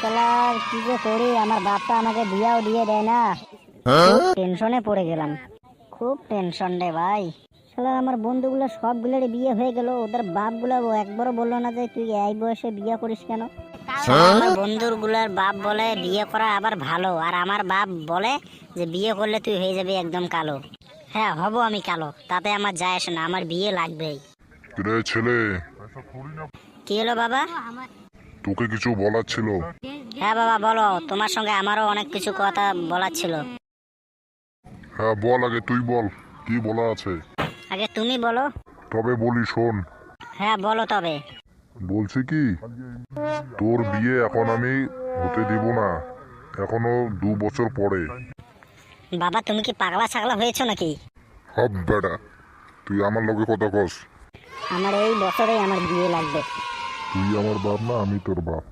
শালার কি যে করি, আমার বাপটা আমাকে বিয়াও দিয়ে দেয় না। টেনশনে পড়ে গেলাম, খুব টেনশন রে ভাই। শালার আমার বন্ধুগুলো সবগুলোর বিয়ে হয়ে গেল, ওদের বাপগুলো একবারও বললো না যে তুই এই বয়সে বিয়ে করিস কেন। আমার বন্ধুর গুলার বাপ বলে বিয়ে করা আবার ভালো, আর আমার বাপ বলে যে বিয়ে করলে তুই হয়ে যাবি একদম কালো। হ্যাঁ হব আমি কালো, তাতে আমার যায় আসে না, আমার বিয়ে লাগবেই। রে ছেলে, কি হলো বাবা? তোকে কিছু বলার ছিল। হ্যাঁ বাবা বলো, তোমার সঙ্গে আমারও অনেক কিছু কথা বলার ছিল। হ্যাঁ বল, আগে তুই বল, কি বলা আছে। আগে তুমি বলো। তবে বলি শোন। হ্যাঁ বলো তবে। বলছি কি, তোর বিয়ে এখন আমি হতে দিব না, এখনো 2 বছর পরে। বাবা তুমি কি পাগলা ছাগলা হয়েছো নাকি? হব বেটা, তুই আমার লগে কথা কস। আমার এই বছরেই আমার বিয়ে লাগবে। তুই আমার বাপ না, আমি তোর বাপ।